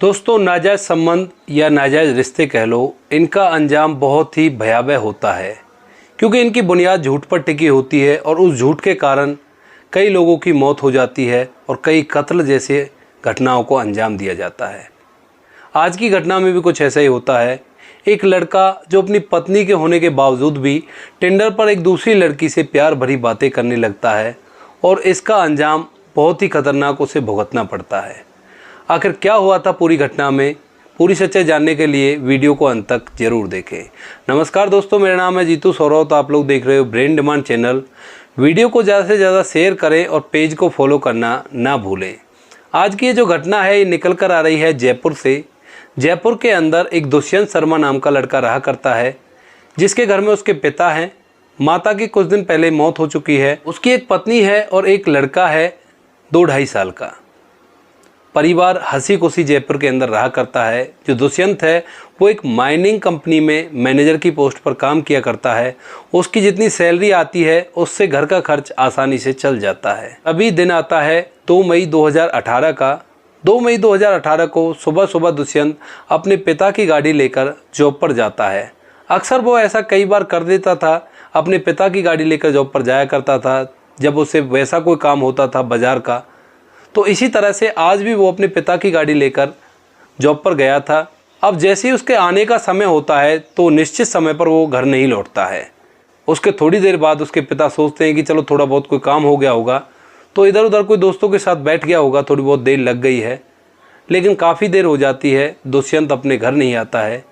दोस्तों, नाजायज़ संबंध या नाजायज़ रिश्ते कह लो, इनका अंजाम बहुत ही भयावह होता है क्योंकि इनकी बुनियाद झूठ पर टिकी होती है और उस झूठ के कारण कई लोगों की मौत हो जाती है और कई कत्ल जैसे घटनाओं को अंजाम दिया जाता है। आज की घटना में भी कुछ ऐसा ही होता है। एक लड़का जो अपनी पत्नी के होने के बावजूद भी टिंडर पर एक दूसरी लड़की से प्यार भरी बातें करने लगता है और इसका अंजाम बहुत ही खतरनाक उसे भुगतना पड़ता है। आखिर क्या हुआ था पूरी घटना में, पूरी सच्चाई जानने के लिए वीडियो को अंत तक जरूर देखें। नमस्कार दोस्तों, मेरा नाम है जीतू सौरव। आप लोग देख रहे हो ब्रेन डिमांड चैनल। वीडियो को ज़्यादा से ज़्यादा शेयर करें और पेज को फॉलो करना ना भूलें। आज की ये जो घटना है ये निकल कर आ रही है जयपुर से। जयपुर के अंदर एक दुष्यंत शर्मा नाम का लड़का रहा करता है, जिसके घर में उसके पिता हैं। माता की कुछ दिन पहले मौत हो चुकी है। उसकी एक पत्नी है और एक लड़का है 2-2.5 साल का। परिवार हंसी खुशी जयपुर के अंदर रहा करता है। जो दुष्यंत है वो एक माइनिंग कंपनी में मैनेजर की पोस्ट पर काम किया करता है। उसकी जितनी सैलरी आती है उससे घर का खर्च आसानी से चल जाता है। अभी दिन आता है 2 मई 2018 का। 2 मई 2018 को सुबह सुबह दुष्यंत अपने पिता की गाड़ी लेकर जॉब पर जाता है। अक्सर वो ऐसा कई बार कर देता था, अपने पिता की गाड़ी लेकर जॉब पर जाया करता था जब उसे वैसा कोई काम होता था बाज़ार का। तो इसी तरह से आज भी वो अपने पिता की गाड़ी लेकर जॉब पर गया था। अब जैसे ही उसके आने का समय होता है तो निश्चित समय पर वो घर नहीं लौटता है। उसके थोड़ी देर बाद उसके पिता सोचते हैं कि चलो थोड़ा बहुत कोई काम हो गया होगा, तो इधर उधर कोई दोस्तों के साथ बैठ गया होगा, थोड़ी बहुत देर लग गई है। लेकिन काफ़ी देर हो जाती है, दुष्यंत अपने घर नहीं आता है।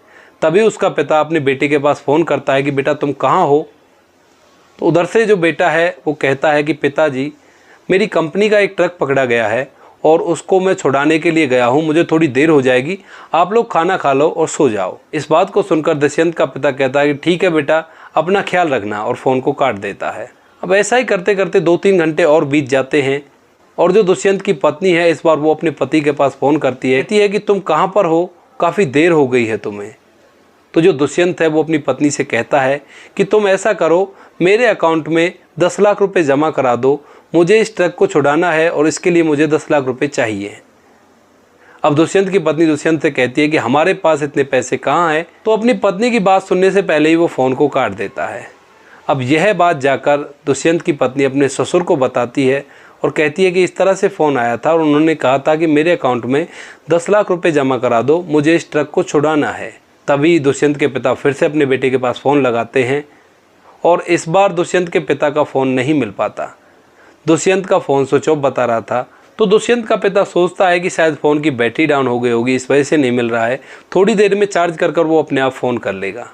तभी उसका पिता अपने बेटे के पास फ़ोन करता है कि बेटा तुम कहाँ हो। तो उधर से जो बेटा है वो कहता है कि पिताजी, मेरी कंपनी का एक ट्रक पकड़ा गया है और उसको मैं छुड़ाने के लिए गया हूँ, मुझे थोड़ी देर हो जाएगी, आप लोग खाना खा लो और सो जाओ। इस बात को सुनकर दुष्यंत का पिता कहता है कि ठीक है बेटा, अपना ख्याल रखना, और फ़ोन को काट देता है। अब ऐसा ही करते करते 2-3 घंटे और बीत जाते हैं और जो दुष्यंत की पत्नी है इस बार वो अपने पति के पास फ़ोन करती है, कहती है कि तुम कहाँ पर हो, काफ़ी देर हो गई है तुम्हें। तो जो दुष्यंत है वो अपनी पत्नी से कहता है कि तुम ऐसा करो, मेरे अकाउंट में 10 लाख रुपए जमा करा दो, मुझे इस ट्रक को छुड़ाना है और इसके लिए मुझे 10 लाख रुपए चाहिए। अब दुष्यंत की पत्नी दुष्यंत से कहती है कि हमारे पास इतने पैसे कहाँ हैं। तो अपनी पत्नी की बात सुनने से पहले ही वो फ़ोन को काट देता है। अब यह बात जाकर दुष्यंत की पत्नी अपने ससुर को बताती है और कहती है कि इस तरह से फ़ोन आया था और उन्होंने कहा था कि मेरे अकाउंट में 10 लाख रुपये जमा करा दो, मुझे इस ट्रक को छुड़ाना है। तभी दुष्यंत के पिता फिर से अपने बेटे के पास फ़ोन लगाते हैं और इस बार दुष्यंत के पिता का फ़ोन नहीं मिल पाता। दुष्यंत का फ़ोन स्विच ऑफ बता रहा था। तो दुष्यंत का पिता सोचता है कि शायद फ़ोन की बैटरी डाउन हो गई होगी, इस वजह से नहीं मिल रहा है, थोड़ी देर में चार्ज कर कर वो अपने आप फ़ोन कर लेगा।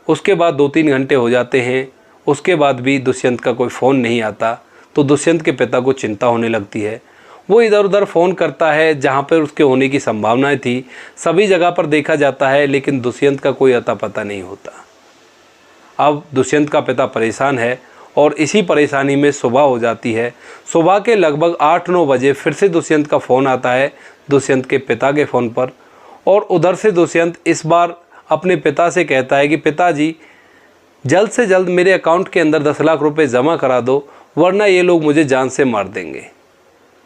उसके बाद 2-3 घंटे हो जाते हैं, उसके बाद भी दुष्यंत का कोई फ़ोन नहीं आता। तो दुष्यंत के पिता को चिंता होने लगती है। वो इधर उधर फ़ोन करता है, जहाँ पर उसके होने की संभावनाएँ थी सभी जगह पर देखा जाता है, लेकिन दुष्यंत का कोई अता पता नहीं होता। अब दुष्यंत का पिता परेशान है और इसी परेशानी में सुबह हो जाती है। सुबह के लगभग 8-9 बजे फिर से दुष्यंत का फ़ोन आता है दुष्यंत के पिता के फ़ोन पर, और उधर से दुष्यंत इस बार अपने पिता से कहता है कि पिताजी, जल्द से जल्द मेरे अकाउंट के अंदर 10 लाख रुपए जमा करा दो, वरना ये लोग मुझे जान से मार देंगे।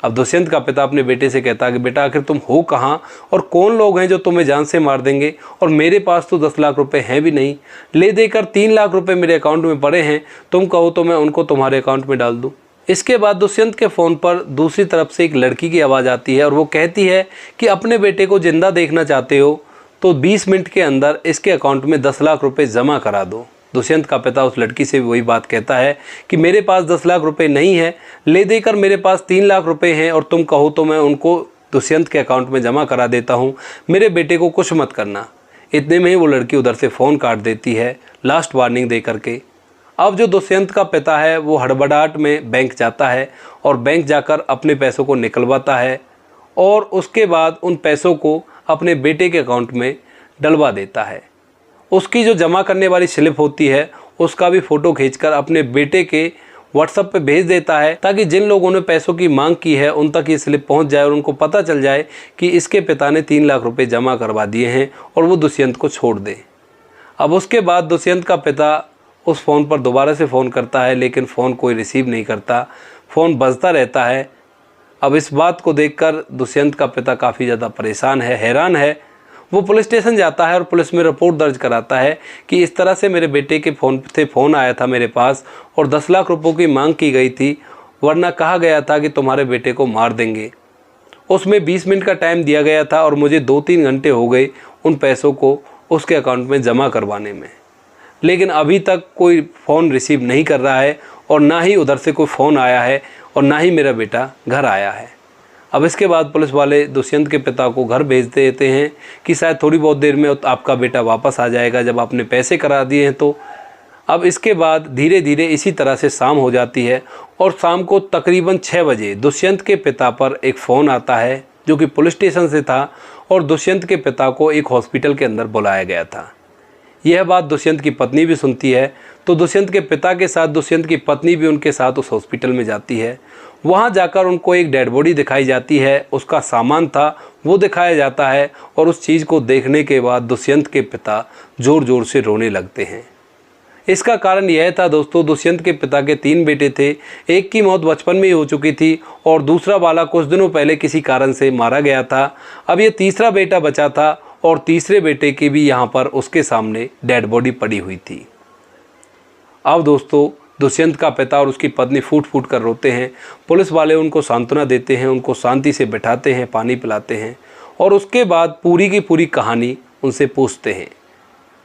अब दुष्यंत का पिता अपने बेटे से कहता है कि बेटा आखिर तुम हो कहाँ और कौन लोग हैं जो तुम्हें जान से मार देंगे, और मेरे पास तो 10 लाख रुपए हैं भी नहीं, ले देकर 3 लाख रुपए मेरे अकाउंट में पड़े हैं, तुम कहो तो मैं उनको तुम्हारे अकाउंट में डाल दूँ। इसके बाद दुष्यंत के फ़ोन पर दूसरी तरफ से एक लड़की की आवाज़ आती है और वो कहती है कि अपने बेटे को ज़िंदा देखना चाहते हो तो 20 मिनट के अंदर इसके अकाउंट में 10 लाख रुपये जमा करा दो। दुष्यंत का पिता उस लड़की से वही बात कहता है कि मेरे पास 10 लाख रुपए नहीं है, ले देकर मेरे पास 3 लाख रुपए हैं, और तुम कहो तो मैं उनको दुष्यंत के अकाउंट में जमा करा देता हूँ, मेरे बेटे को कुछ मत करना। इतने में ही वो लड़की उधर से फ़ोन काट देती है, लास्ट वार्निंग दे करके। अब जो दुष्यंत का पिता है वो हड़बड़ाहट में बैंक जाता है और बैंक जाकर अपने पैसों को निकलवाता है और उसके बाद उन पैसों को अपने बेटे के अकाउंट में डलवा देता है। उसकी जो जमा करने वाली स्लिप होती है उसका भी फ़ोटो खींचकर अपने बेटे के व्हाट्सएप पे भेज देता है, ताकि जिन लोगों ने पैसों की मांग की है उन तक ये स्लिप पहुंच जाए और उनको पता चल जाए कि इसके पिता ने 3 लाख रुपए जमा करवा दिए हैं और वो दुष्यंत को छोड़ दे। अब उसके बाद दुष्यंत का पिता उस फ़ोन पर दोबारा से फ़ोन करता है, लेकिन फ़ोन कोई रिसीव नहीं करता, फ़ोन बजता रहता है। अब इस बात को देखकर दुष्यंत का पिता काफ़ी ज़्यादा परेशान है, हैरान है। वो पुलिस स्टेशन जाता है और पुलिस में रिपोर्ट दर्ज कराता है कि इस तरह से मेरे बेटे के फ़ोन आया था मेरे पास और 10 लाख रुपयों की मांग की गई थी, वरना कहा गया था कि तुम्हारे बेटे को मार देंगे। उसमें 20 मिनट का टाइम दिया गया था और मुझे 2-3 घंटे हो गए उन पैसों को उसके अकाउंट में जमा करवाने में, लेकिन अभी तक कोई फ़ोन रिसीव नहीं कर रहा है और ना ही उधर से कोई फ़ोन आया है और ना ही मेरा बेटा घर आया है। अब इसके बाद पुलिस वाले दुष्यंत के पिता को घर भेज देते हैं कि शायद थोड़ी बहुत देर में आपका बेटा वापस आ जाएगा जब आपने पैसे करा दिए हैं तो। अब इसके बाद धीरे धीरे इसी तरह से शाम हो जाती है और शाम को तकरीबन 6 बजे दुष्यंत के पिता पर एक फ़ोन आता है जो कि पुलिस स्टेशन से था और दुष्यंत के पिता को एक हॉस्पिटल के अंदर बुलाया गया था। यह बात दुष्यंत की पत्नी भी सुनती है तो दुष्यंत के पिता के साथ दुष्यंत की पत्नी भी उनके साथ उस हॉस्पिटल में जाती है। वहां जाकर उनको एक डेड बॉडी दिखाई जाती है, उसका सामान था वो दिखाया जाता है और उस चीज़ को देखने के बाद दुष्यंत के पिता ज़ोर ज़ोर से रोने लगते हैं। इसका कारण यह था दोस्तों, दुष्यंत के पिता के 3 बेटे थे, एक की मौत बचपन में ही हो चुकी थी और दूसरा वाला कुछ दिनों पहले किसी कारण से मारा गया था। अब ये तीसरा बेटा बचा था और तीसरे बेटे की भी यहाँ पर उसके सामने डेड बॉडी पड़ी हुई थी। अब दोस्तों दुष्यंत का पिता और उसकी पत्नी फूट फूट कर रोते हैं। पुलिस वाले उनको सांत्वना देते हैं, उनको शांति से बैठाते हैं, पानी पिलाते हैं और उसके बाद पूरी की पूरी कहानी उनसे पूछते हैं।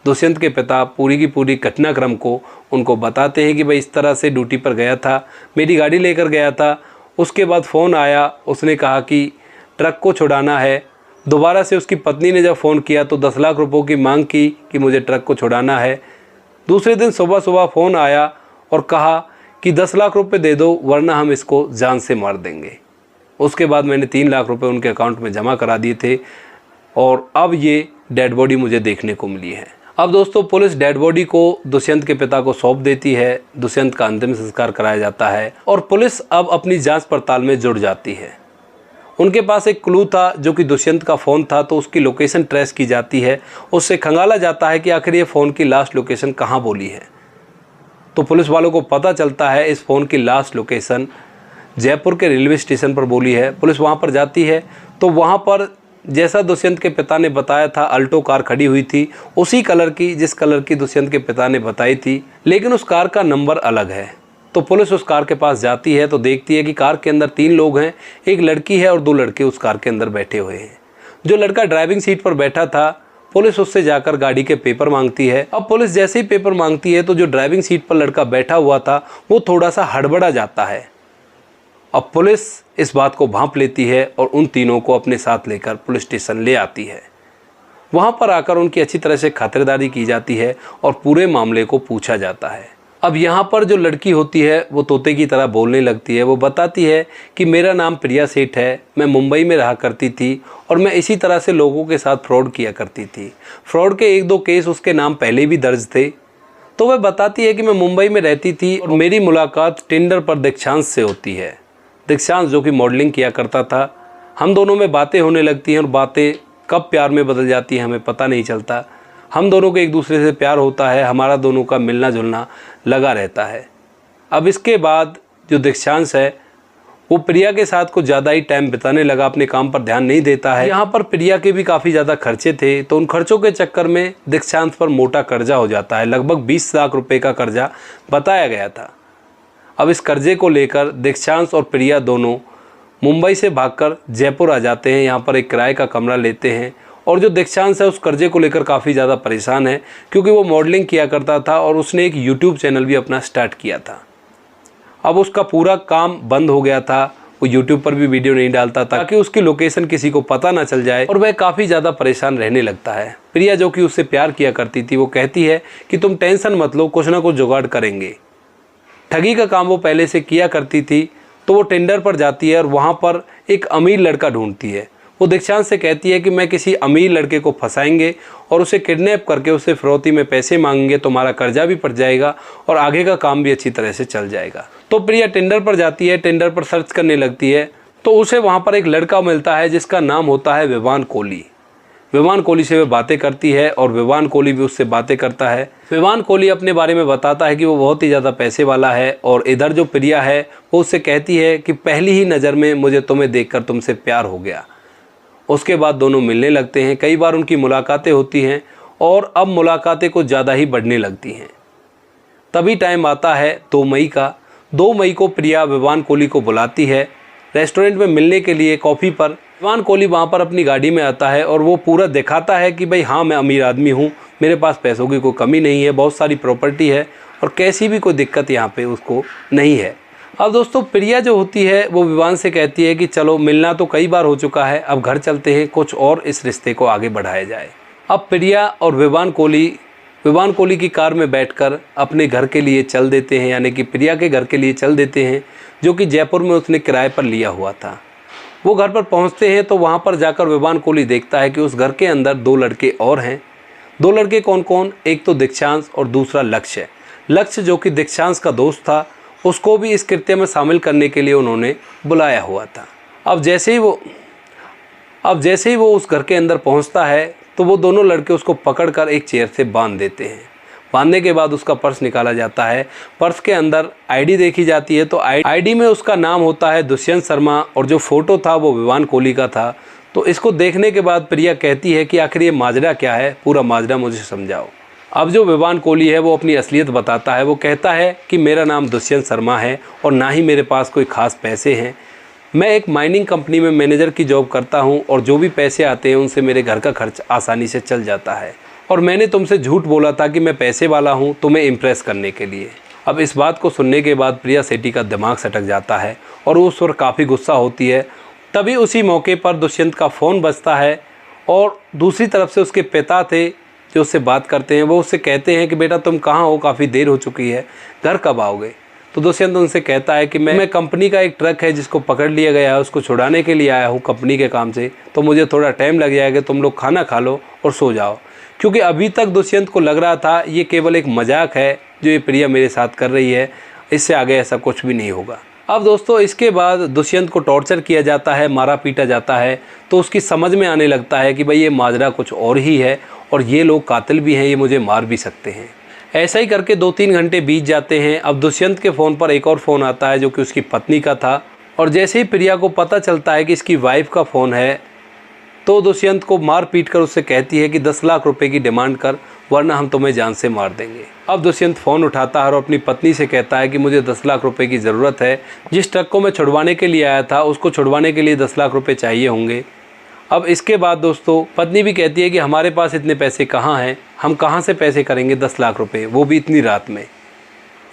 दुष्यंत के पिता पूरी की पूरी घटनाक्रम को उनको बताते हैं कि भाई इस तरह से ड्यूटी पर गया था, मेरी गाड़ी लेकर गया था, उसके बाद फ़ोन आया, उसने कहा कि ट्रक को छुड़ाना है। दोबारा से उसकी पत्नी ने जब फ़ोन किया तो 10 लाख रुपयों की मांग की कि मुझे ट्रक को छुड़ाना है। दूसरे दिन सुबह सुबह फ़ोन आया और कहा कि 10 लाख रुपए दे दो वरना हम इसको जान से मार देंगे। उसके बाद मैंने 3 लाख रुपए उनके अकाउंट में जमा करा दिए थे और अब ये डेड बॉडी मुझे देखने को मिली है। अब दोस्तों पुलिस डेड बॉडी को दुष्यंत के पिता को सौंप देती है, दुष्यंत का अंतिम संस्कार कराया जाता है और पुलिस अब अपनी जांच पड़ताल में जुड़ जाती है। उनके पास एक क्लू था जो कि दुष्यंत का फ़ोन था, तो उसकी लोकेशन ट्रेस की जाती है, उससे खंगाला जाता है कि आखिर ये फ़ोन की लास्ट लोकेशन कहाँ बोली है। तो पुलिस वालों को पता चलता है इस फ़ोन की लास्ट लोकेशन जयपुर के रेलवे स्टेशन पर बोली है। पुलिस वहाँ पर जाती है तो वहाँ पर जैसा दुष्यंत के पिता ने बताया था अल्टो कार खड़ी हुई थी, उसी कलर की जिस कलर की दुष्यंत के पिता ने बताई थी, लेकिन उस कार का नंबर अलग है। तो पुलिस उस कार के पास जाती है तो देखती है कि कार के अंदर 3 लोग हैं, एक लड़की है और 2 लड़के उस कार के अंदर बैठे हुए हैं। जो लड़का ड्राइविंग सीट पर बैठा था पुलिस उससे जाकर गाड़ी के पेपर मांगती है। अब पुलिस जैसे ही पेपर मांगती है तो जो ड्राइविंग सीट पर लड़का बैठा हुआ था वो थोड़ा सा हड़बड़ा जाता है। अब पुलिस इस बात को भांप लेती है और उन तीनों को अपने साथ लेकर पुलिस स्टेशन ले आती है। वहाँ पर आकर उनकी अच्छी तरह से खातिरदारी की जाती है और पूरे मामले को पूछा जाता है। अब यहाँ पर जो लड़की होती है वो तोते की तरह बोलने लगती है। वो बताती है कि मेरा नाम प्रिया सेठ है, मैं मुंबई में रहा करती थी और मैं इसी तरह से लोगों के साथ फ्रॉड किया करती थी। फ्रॉड के 1-2 केस उसके नाम पहले भी दर्ज थे। तो वह बताती है कि मैं मुंबई में रहती थी और मेरी मुलाकात टिंडर पर दीक्षांत से होती है। दीक्षांत जो कि मॉडलिंग किया करता था, हम दोनों में बातें होने लगती हैं और बातें कब प्यार में बदल जाती हैं हमें पता नहीं चलता। हम दोनों को एक दूसरे से प्यार होता है, हमारा दोनों का मिलना जुलना लगा रहता है। अब इसके बाद जो दीक्षांत है वो प्रिया के साथ कुछ ज़्यादा ही टाइम बिताने लगा, अपने काम पर ध्यान नहीं देता है। यहाँ पर प्रिया के भी काफ़ी ज़्यादा खर्चे थे, तो उन खर्चों के चक्कर में दीक्षांत पर मोटा कर्जा हो जाता है। लगभग 20 लाख रुपए का कर्जा बताया गया था। अब इस कर्जे को लेकर दीक्षांत और प्रिया दोनों मुंबई से भागकर जयपुर आ जाते हैं। यहाँ पर एक किराए का कमरा लेते हैं और जो दीक्षांत है उस कर्जे को लेकर काफ़ी ज़्यादा परेशान है, क्योंकि वो मॉडलिंग किया करता था और उसने एक यूट्यूब चैनल भी अपना स्टार्ट किया था। अब उसका पूरा काम बंद हो गया था, वो यूट्यूब पर भी वीडियो नहीं डालता था ताकि उसकी लोकेशन किसी को पता ना चल जाए और वह काफ़ी ज़्यादा परेशान रहने लगता है। प्रिया जो कि उससे प्यार किया करती थी वो कहती है कि तुम टेंशन मत लो, कुछ ना कुछ जुगाड़ करेंगे। ठगी का काम वो पहले से किया करती थी, तो वो टेंडर पर जाती है और वहाँ पर एक अमीर लड़का ढूंढती है। वो दीक्षांत से कहती है कि मैं किसी अमीर लड़के को फंसाएंगे और उसे किडनैप करके उससे फिरौती में पैसे मांगेंगे, तुम्हारा कर्जा भी पड़ जाएगा और आगे का काम भी अच्छी तरह से चल जाएगा। तो प्रिया टेंडर पर जाती है, टेंडर पर सर्च करने लगती है तो उसे वहाँ पर एक लड़का मिलता है जिसका नाम होता है विवान कोहली। विवान कोहली से वह बातें करती है और विवान कोहली भी उससे बातें करता है। विवान कोहली अपने बारे में बताता है कि वो बहुत ही ज़्यादा पैसे वाला है और इधर जो प्रिया है वो उससे कहती है कि पहली ही नज़र में मुझे तुम्हें देखकर तुमसे प्यार हो गया। उसके बाद दोनों मिलने लगते हैं, कई बार उनकी मुलाकातें होती हैं और अब मुलाकातें कुछ ज़्यादा ही बढ़ने लगती हैं। तभी टाइम आता है 2 मई का। 2 मई को प्रिया विवान कोहली को बुलाती है रेस्टोरेंट में मिलने के लिए कॉफ़ी पर। विवान कोहली वहाँ पर अपनी गाड़ी में आता है और वो पूरा दिखाता है कि भाई हाँ, मैं अमीर आदमी हूँ, मेरे पास पैसों की कोई कमी नहीं है, बहुत सारी प्रॉपर्टी है और कैसी भी कोई दिक्कत यहाँ पे उसको नहीं है। अब दोस्तों प्रिया जो होती है वो विवान से कहती है कि चलो मिलना तो कई बार हो चुका है, अब घर चलते हैं, कुछ और इस रिश्ते को आगे बढ़ाया जाए। अब प्रिया और विवान कोहली की कार में बैठकर अपने घर के लिए चल देते हैं, यानी कि प्रिया के घर के लिए चल देते हैं, जो कि जयपुर में उसने किराए पर लिया हुआ था। वो घर पर पहुंचते हैं तो वहां पर जाकर विवान कोहली देखता है कि उस घर के अंदर 2 लड़के और हैं। 2 लड़के कौन कौन? एक तो दीक्षांश और दूसरा लक्ष्य। लक्ष्य जो कि दीक्षांश का दोस्त था, उसको भी इस कृत्य में शामिल करने के लिए उन्होंने बुलाया हुआ था। अब जैसे ही वो उस घर के अंदर पहुंचता है तो वो दोनों लड़के उसको पकड़कर एक चेयर से बांध देते हैं। बांधने के बाद उसका पर्स निकाला जाता है। पर्स के अंदर आईडी देखी जाती है तो आईडी में उसका नाम होता है दुष्यंत शर्मा और जो फ़ोटो था वो विवान कोहली का था। तो इसको देखने के बाद प्रिया कहती है कि आखिर ये माजरा क्या है, पूरा माजरा मुझे समझाओ। अब जो विवान कोहली है वो अपनी असलियत बताता है। वो कहता है कि मेरा नाम दुष्यंत शर्मा है और ना ही मेरे पास कोई ख़ास पैसे हैं। मैं एक माइनिंग कंपनी में मैनेजर की जॉब करता हूं और जो भी पैसे आते हैं उनसे मेरे घर का खर्च आसानी से चल जाता है और मैंने तुमसे झूठ बोला था कि मैं पैसे वाला हूं तुम्हें इम्प्रेस करने के लिए। अब इस बात को सुनने के बाद प्रिया सेठी का दिमाग सटक जाता है और वो उस पर काफ़ी गुस्सा होती है। तभी उसी मौके पर दुष्यंत का फ़ोन बजता है और दूसरी तरफ से उसके पिता थे जो उससे बात करते हैं। वो उससे कहते हैं कि बेटा तुम कहाँ हो, काफ़ी देर हो चुकी है, घर कब आओगे? तो दुष्यंत उनसे कहता है कि मैं कंपनी का एक ट्रक है जिसको पकड़ लिया गया है, उसको छुड़ाने के लिए आया हूँ कंपनी के काम से, तो मुझे थोड़ा टाइम लग जाएगा, तुम लोग खाना खा लो और सो जाओ। क्योंकि अभी तक दुष्यंत को लग रहा था ये केवल एक मजाक है जो ये प्रिया मेरे साथ कर रही है, इससे आगे ऐसा कुछ भी नहीं होगा। अब दोस्तों इसके बाद दुष्यंत को टॉर्चर किया जाता है, मारा पीटा जाता है, तो उसकी समझ में आने लगता है कि भाई ये माजरा कुछ और ही है और ये लोग कातिल भी हैं, ये मुझे मार भी सकते हैं। ऐसा ही करके 2-3 घंटे बीत जाते हैं। अब दुष्यंत के फ़ोन पर एक और फ़ोन आता है जो कि उसकी पत्नी का था और जैसे ही प्रिया को पता चलता है कि इसकी वाइफ का फ़ोन है तो दुष्यंत को मार पीट कर उससे कहती है कि 10 लाख रुपए की डिमांड कर वरना हम तुम्हें जान से मार देंगे। अब दुष्यंत फ़ोन उठाता है और अपनी पत्नी से कहता है कि मुझे 10 लाख रुपए की ज़रूरत है, जिस ट्रक को मैं छुड़वाने के लिए आया था उसको छुड़वाने के लिए 10 लाख रुपए चाहिए होंगे। अब इसके बाद दोस्तों पत्नी भी कहती है कि हमारे पास इतने पैसे कहाँ हैं, हम कहाँ से पैसे करेंगे 10 लाख रुपए, वो भी इतनी रात में।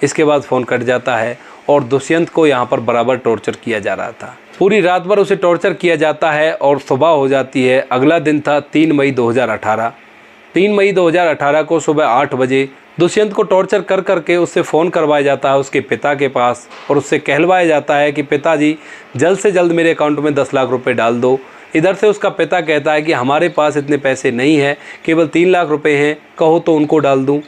इसके बाद फ़ोन कट जाता है और दुष्यंत को यहाँ पर बराबर टॉर्चर किया जा रहा था। पूरी रात भर उसे टॉर्चर किया जाता है और सुबह हो जाती है। अगला दिन था 3 मई 2018। 3 मई 2018 को सुबह 8 बजे दुष्यंत को टॉर्चर कर करके उससे फ़ोन करवाया जाता है उसके पिता के पास और उससे कहलवाया जाता है कि पिताजी जल्द से जल्द मेरे अकाउंट में 10 लाख रुपए डाल दो। इधर से उसका पिता कहता है कि हमारे पास इतने पैसे नहीं हैं, केवल 3 लाख रुपए हैं, कहो तो उनको डाल दूं।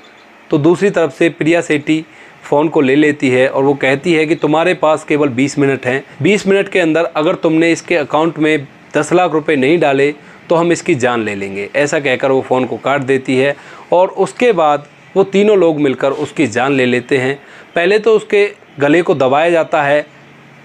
तो दूसरी तरफ से प्रिया सेठी फ़ोन को ले लेती है और वो कहती है कि तुम्हारे पास केवल 20 मिनट हैं, 20 मिनट के अंदर अगर तुमने इसके अकाउंट में 10 लाख रुपए नहीं डाले तो हम इसकी जान ले लेंगे। ऐसा कहकर वो फ़ोन को काट देती है और उसके बाद वो तीनों लोग मिलकर उसकी जान ले लेते हैं। पहले तो उसके गले को दबाया जाता है,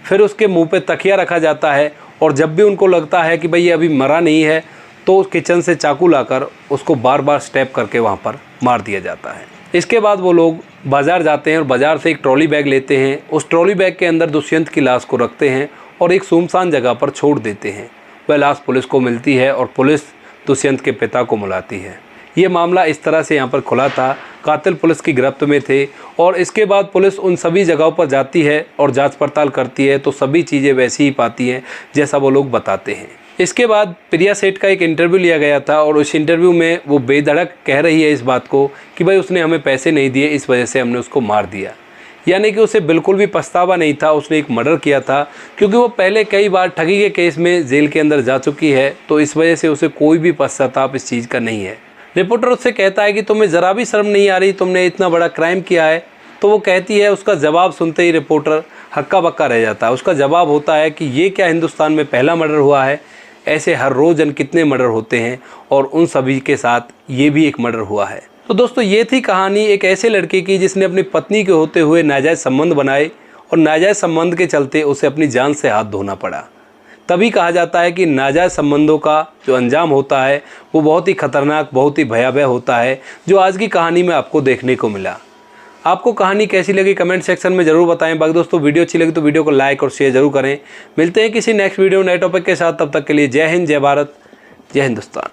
फिर उसके मुंह पे तकिया रखा जाता है और जब भी उनको लगता है कि भाई ये अभी मरा नहीं है तो किचन से चाकू लाकर उसको बार बार स्टैप करके वहाँ पर मार दिया जाता है। इसके बाद वो लोग बाज़ार जाते हैं और बाज़ार से एक ट्रॉली बैग लेते हैं। उस ट्रॉली बैग के अंदर दुष्यंत की लाश को रखते हैं और एक सुनसान जगह पर छोड़ देते हैं। वह लाश पुलिस को मिलती है और पुलिस दुष्यंत के पिता को बुलाती है। ये मामला इस तरह से यहाँ पर खुला था। कातिल पुलिस की गिरफ्त में थे और इसके बाद पुलिस उन सभी जगहों पर जाती है और जांच पड़ताल करती है तो सभी चीज़ें वैसी ही पाती हैं जैसा वो लोग बताते हैं। इसके बाद प्रिया सेठ का एक इंटरव्यू लिया गया था और उस इंटरव्यू में वो बेधड़क कह रही है इस बात को कि भाई उसने हमें पैसे नहीं दिए, इस वजह से हमने उसको मार दिया। यानी कि उसे बिल्कुल भी पछतावा नहीं था, उसने एक मर्डर किया था क्योंकि वो पहले कई बार ठगी के केस में जेल के अंदर जा चुकी है, तो इस वजह से उसे कोई भी पश्चाताप इस चीज़ का नहीं है। रिपोर्टर उससे कहता है कि तुम्हें ज़रा भी शर्म नहीं आ रही, तुमने इतना बड़ा क्राइम किया है। तो वो कहती है, उसका जवाब सुनते ही रिपोर्टर हक्का बक्का रह जाता है। उसका जवाब होता है कि ये क्या हिंदुस्तान में पहला मर्डर हुआ है, ऐसे हर रोज़ कितने मर्डर होते हैं और उन सभी के साथ ये भी एक मर्डर हुआ है। तो दोस्तों ये थी कहानी एक ऐसे लड़के की जिसने अपनी पत्नी के होते हुए नाजायज़ संबंध बनाए और नाजायज़ संबंध के चलते उसे अपनी जान से हाथ धोना पड़ा। तभी कहा जाता है कि नाजायज़ संबंधों का जो अंजाम होता है वो बहुत ही खतरनाक, बहुत ही भयावह होता है, जो आज की कहानी में आपको देखने को मिला। आपको कहानी कैसी लगी कमेंट सेक्शन में ज़रूर बताएं। बाकी दोस्तों वीडियो अच्छी लगी तो वीडियो को लाइक और शेयर जरूर करें। मिलते हैं किसी नेक्स्ट वीडियो नए टॉपिक के साथ, तब तक के लिए जय हिंद, जय भारत, जय हिंदुस्तान।